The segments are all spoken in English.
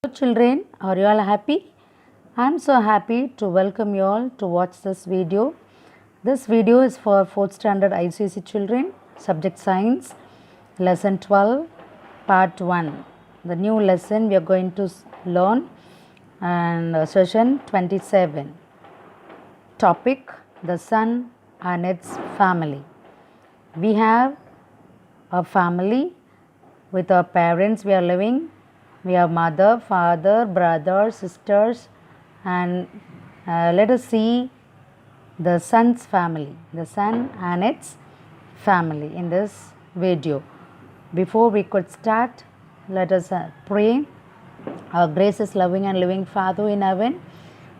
Hello children, are you all happy? I am so happy to welcome you all to watch this video. This video is for 4th standard ICSE children, subject science, lesson 12, part 1. The new lesson we are going to learn and session 27. Topic: the sun and its family. We have a family with our parents. We are living. We have mother, father, brother, sisters, and let us see the sun's family, the sun and its family in this video. Before we could start, let us pray. Our gracious, loving, and living Father in heaven,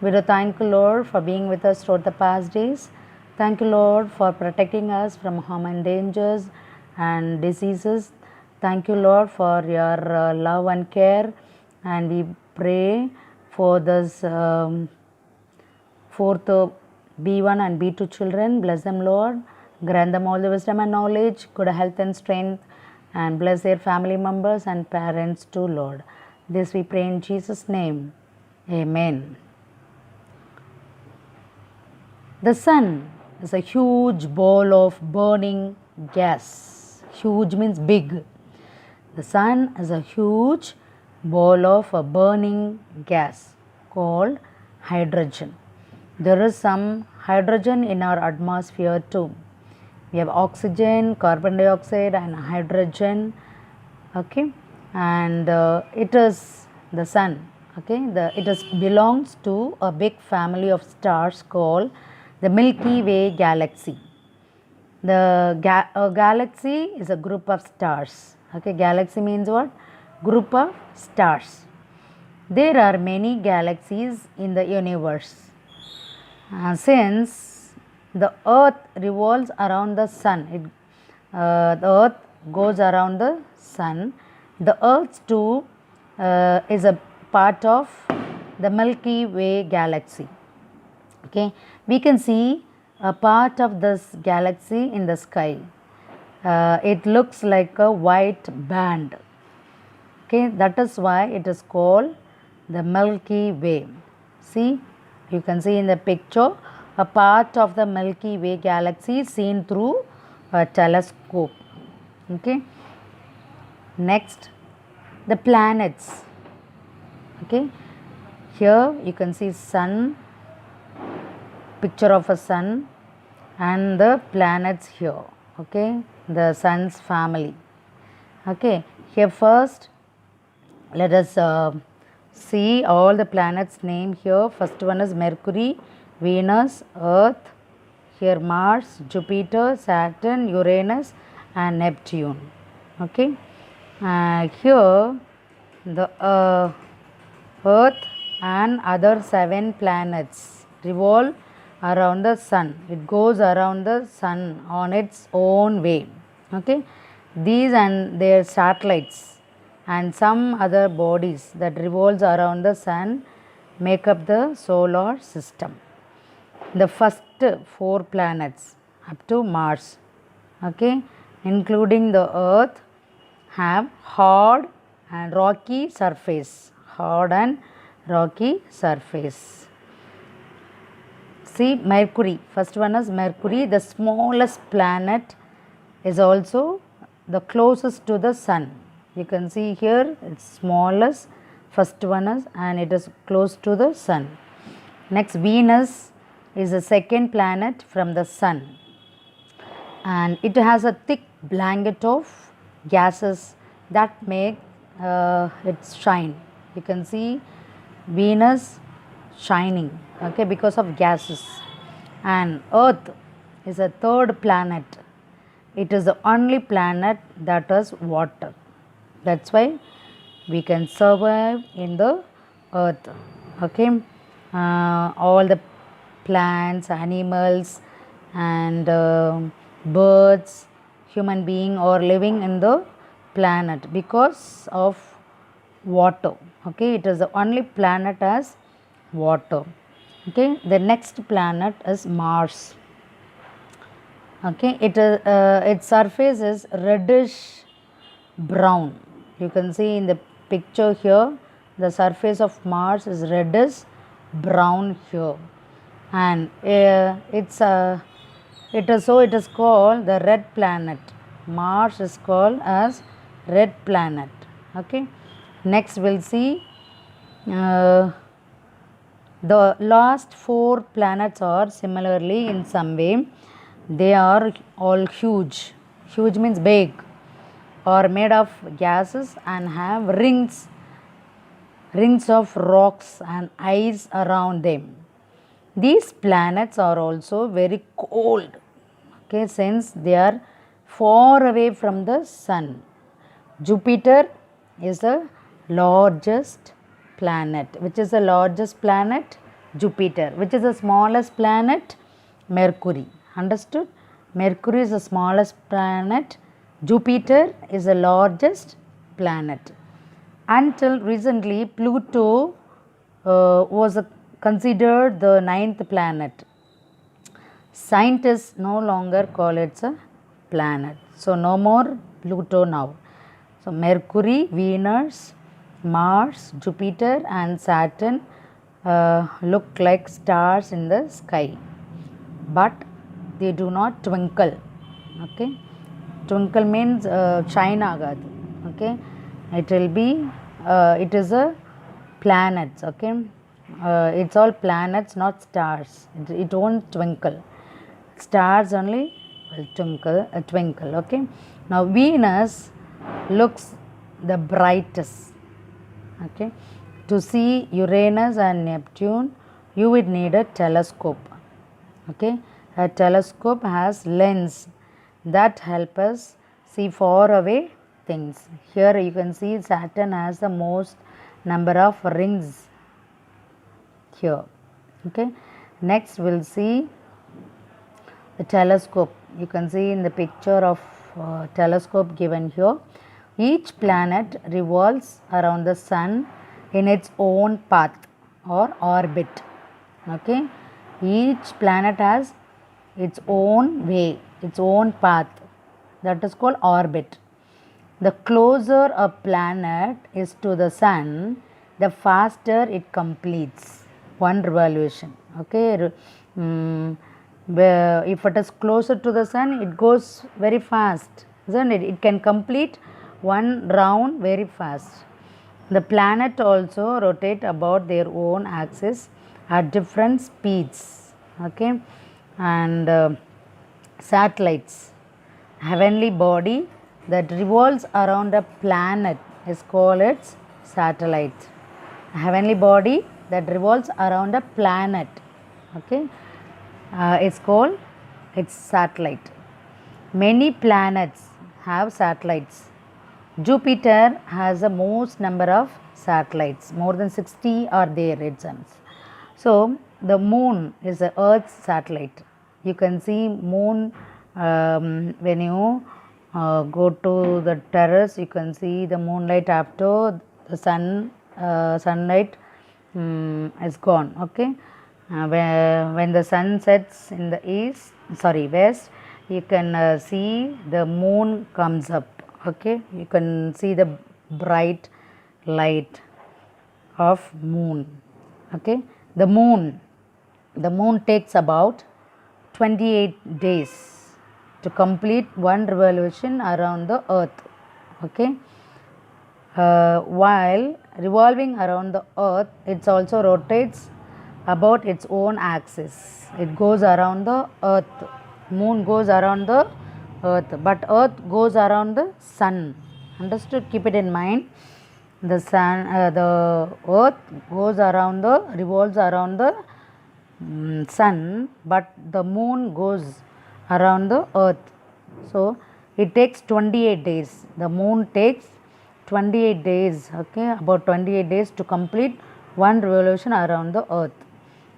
we do thank you, Lord, for being with us throughout the past days. Thank you, Lord, for protecting us from harm and dangers and diseases. Thank you, Lord, for your love and care. And we pray for this fourth B1 and B2 children. Bless them, Lord. Grant them all the wisdom and knowledge, good health and strength, and bless their family members and parents too, Lord. This we pray in Jesus' name. Amen. The sun is a huge ball of burning gas. Huge means big. The sun is a huge ball of a burning gas called hydrogen. There is some hydrogen in our atmosphere too. We have oxygen, carbon dioxide, and hydrogen. Okay, and it is the sun. Okay, belongs to a big family of stars called the Milky Way galaxy. The galaxy is a group of stars. Okay, galaxy means what? Group of stars. There are many galaxies in the universe. Since the earth revolves around the sun, the earth goes around the sun, the earth too is a part of the Milky Way galaxy. Okay, we can see a part of this galaxy in the sky. It looks like a white band. Okay, that is why it is called the Milky Way. See, you can see in the picture a part of the Milky Way galaxy seen through a telescope. Okay, next, the planets. Okay, here you can see sun, picture of a sun, and the planets here. Okay, the sun's family. Okay, here first let us see all the planets name here. First one is Mercury, Venus, Earth, here Mars, Jupiter, Saturn, Uranus, and Neptune. Okay, here the Earth and other 7 planets revolve around the sun. It goes around the sun on its own way. Okay, these and their satellites and some other bodies that revolves around the sun make up the solar system. The first 4 planets up to Mars, okay, including the Earth, have hard and rocky surface. Hard and rocky surface. See, Mercury, first one is Mercury, the smallest planet, is also the closest to the sun. You can see here it's smallest, first one is, and it is close to the sun. Next, Venus is the second planet from the sun, and it has a thick blanket of gases that make it shine. You can see Venus shining, okay, because of gases. And Earth is a third planet. It is the only planet that has water. That's why we can survive in the Earth. Okay, all the plants, animals, and birds, human being are living in the planet because of water. Okay, it is the only planet as water. Okay, the next planet is Mars. Okay, its surface is reddish brown. You can see in the picture here the surface of Mars is reddish brown here, and it is called the red planet. Mars is called as red planet. Okay, next we'll see the last 4 planets are similarly in some way. They are all huge. Huge means big, or made of gases and have rings of rocks and ice around them. These planets are also very cold, okay, since they are far away from the sun. Jupiter is the largest planet. Which is the largest planet? Jupiter. Which is the smallest planet? Mercury. Understood? Mercury is the smallest planet. Jupiter is the largest planet. Until recently, Pluto was considered the 9th planet. Scientists no longer call it a planet. So, no more Pluto now. So, Mercury, Venus, Mars, Jupiter and Saturn look like stars in the sky, but they do not twinkle. Okay, twinkle means shine agadu. Okay, it will be it is a planets. Okay, it's all planets, not stars. It won't twinkle. Stars only will twinkle. Okay, now Venus looks the brightest. Okay, to see Uranus and Neptune you would need a telescope. Okay, a telescope has lens that help us see far away things. Here you can see Saturn has the most number of rings here. Okay, next we'll see the telescope. You can see in the picture of telescope given here. Each planet revolves around the sun in its own path or orbit. Okay, each planet has its own way, its own path, that is called orbit. The closer a planet is to the sun, the faster it completes one revolution. Okay, if it is closer to the sun, it goes very fast, isn't it? It can complete one round very fast. The planet also rotate about their own axis at different speeds. Okay, and satellites, heavenly body that revolves around a planet is called its satellite. Heavenly body that revolves around a planet, okay, is called its satellite. Many planets have satellites. Jupiter has the most number of satellites. More than 60 are there, it seems. So, the moon is the Earth's satellite. You can see moon when you go to the terrace. You can see the moonlight after the sunlight is gone. Okay, when the sun sets in the west, you can see the moon comes up. Okay, you can see the bright light of moon. Okay, the moon takes about 28 days to complete one revolution around the earth. Okay, while revolving around the earth, it also rotates about its own axis. It goes around the earth. Moon goes around the earth, but earth goes around the sun. Understood? Keep it in mind. The sun, the earth revolves around the sun, but the moon goes around the earth. So it takes 28 days. The moon takes 28 days. Okay, about 28 days to complete one revolution around the earth.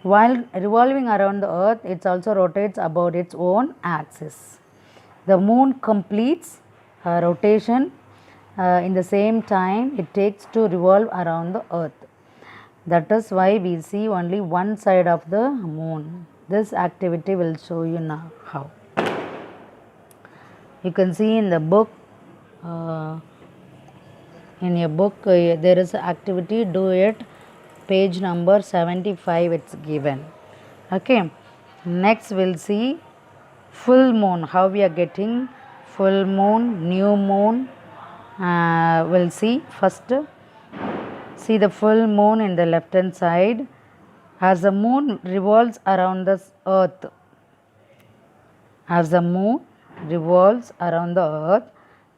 While revolving around the earth, it also rotates about its own axis. The moon completes a rotation in the same time it takes to revolve around the earth. That is why we see only one side of the moon. This activity will show you now how. You can see in the book in your book there is activity, do it, page number 75 it's given. Okay, next we'll see full moon, how we are getting full moon, new moon. We'll see first. See the full moon in the left hand side. As the moon revolves around the earth, as the moon revolves around the earth,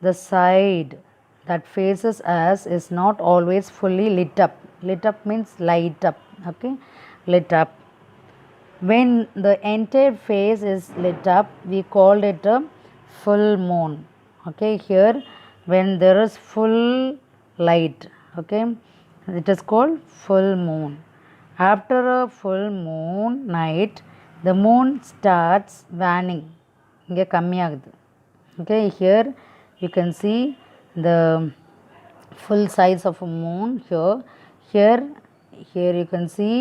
the side that faces us is not always fully lit up. Lit up means light up. Okay, lit up. When the entire face is lit up, we call it a full moon. Okay, here when there is full light, okay, it is called full moon. After a full moon night, the moon starts waning. இங்கே கம்மியாகுது. Okay, here you can see the full size of a moon here. Here you can see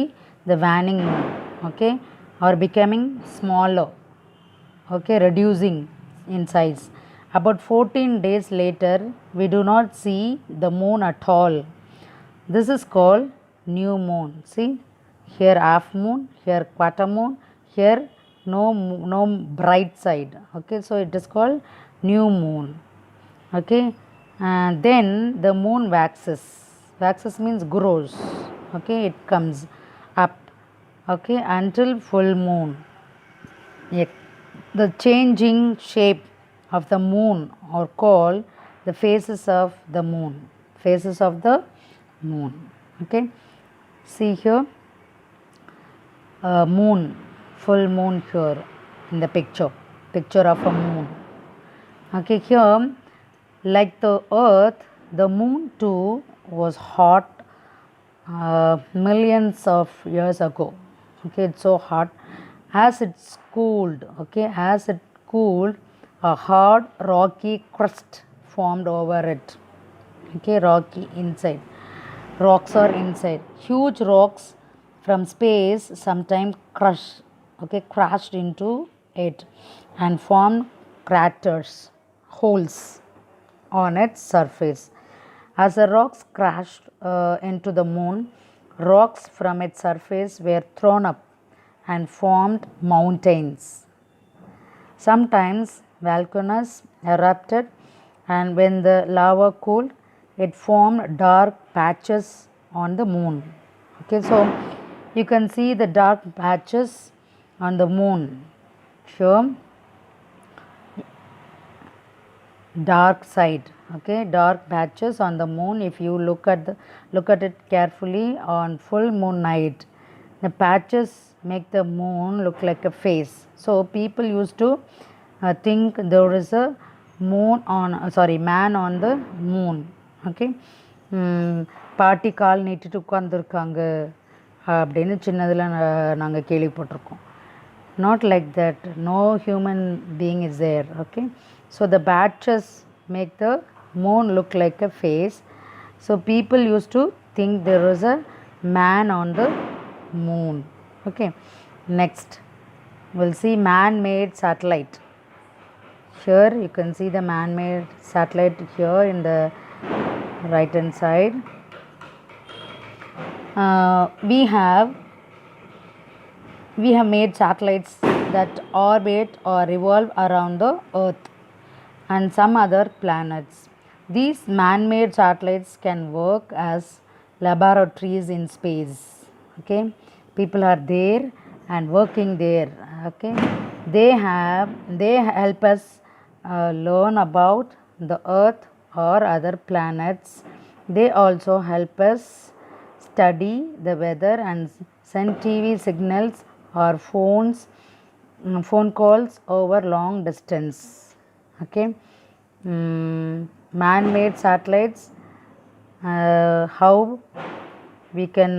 the waning moon. Okay, or becoming smaller. Okay, reducing in size. About 14 days later, we do not see the moon at all. This is called new moon. See, here half moon, here quarter moon, here no bright side. Okay, so it is called new moon. Okay, and then the moon waxes. Waxes means grows. Okay, it comes up. Okay, until full moon. Yeah. The changing shape of the moon are called the phases of the moon. Phases of the moon. Okay, see here, moon, full moon here in the picture of a moon. Okay, here like the earth, the moon too was hot millions of years ago. Okay, it's so hot. As it's cooled, okay, as it cooled, a hard rocky crust formed over it. Okay, rocky inside, rocks are inside. Huge rocks from space sometimes crashed into it and formed craters, holes on its surface. As the rocks crashed into the moon, rocks from its surface were thrown up and formed mountains. Sometimes volcanoes erupted, and when the lava cooled, it formed dark patches on the moon. Okay, so you can see the dark patches on the moon. Sure, dark side. Okay, dark patches on the moon. If you look at it carefully on full moon night, the patches make the moon look like a face. So people used to think there is a man on the moon. Okay, பாட்டி கால் நீட்டிட்டு உட்காந்துருக்காங்க அப்படின்னு சின்னதில் நாங்கள் கேள்விப்பட்டிருக்கோம். Not like that, no human being is there. Okay, so the patches make the moon look like a face. So people used to think there was a man on the moon. Okay, next we'll see man-made satellite. Here you can see the man-made satellite here in the right hand side. We have made satellites that orbit or revolve around the earth and some other planets. These man-made satellites can work as laboratories in space. Okay, people are there and working there. Okay, they help us learn about the earth or other planets. They also help us study the weather and send TV signals or phone calls over long distance. Okay, man-made satellites, how we can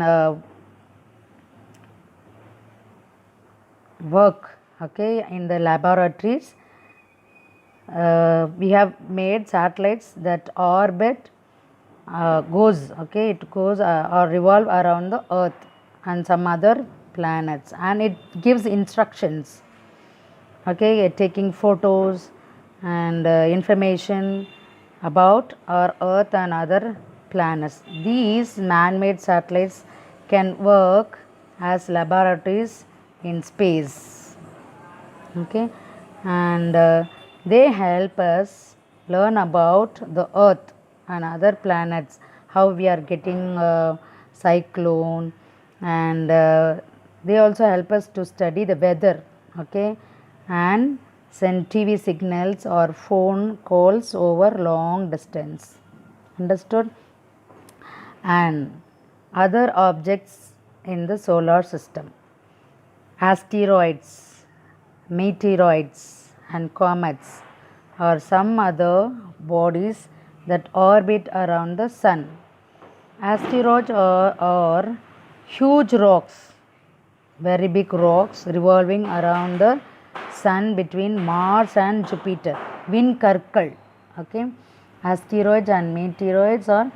work, okay, in the laboratories. We have made satellites that orbit, it goes or revolve around the earth and some other planets, and it gives instructions. Okay, taking photos and information about our earth and other planets. These man-made satellites can work as laboratories in space. Okay, and they help us learn about the Earth and other planets, how we are getting cyclone, and they also help us to study the weather. Okay, and send TV signals or phone calls over long distance. Understood? And other objects in the solar system: asteroids, meteoroids, and comets, or some other bodies that orbit around the sun. Asteroids are huge rocks, very big rocks revolving around the sun between Mars and Jupiter. Vinkarkal. Okay, asteroids and meteoroids are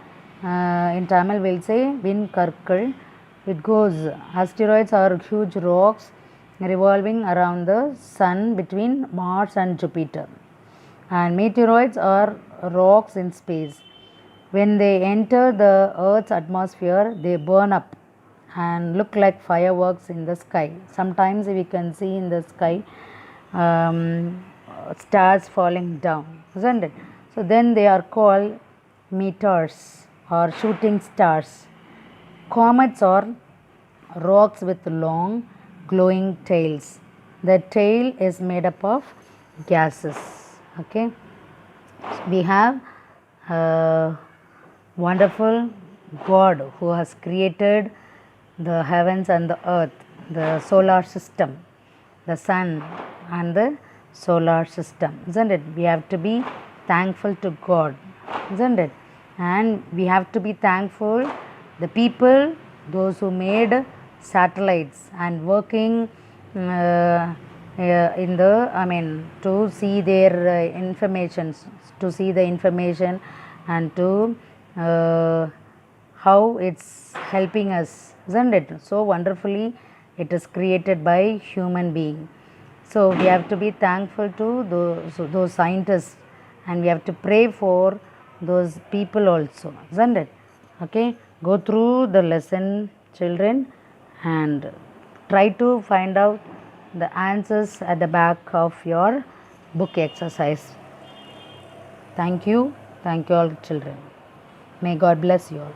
in Tamil we'll say Vinkarkal. It goes, asteroids are huge rocks revolving around the sun between Mars and Jupiter, and meteoroids are rocks in space. When they enter the Earth's atmosphere, they burn up and look like fireworks in the sky. Sometimes we can see in the sky stars falling down, isn't it? So then they are called meteors or shooting stars. Comets are rocks with long glowing tails. The tail is made up of gases. Okay, we have wonderful God who has created the heavens and the earth, the solar system, the sun and the solar system, isn't it? We have to be thankful to God, isn't it? And we have to be thankful the people, those who made satellites and working in the to see their informations, to see the information and to how it's helping us, isn't it? So wonderfully it is created by human being. So we have to be thankful to those scientists, and we have to pray for those people also, isn't it? Okay, go through the lesson, children, and try to find out the answers at the back of your book exercise. Thank you all children. May God bless you all.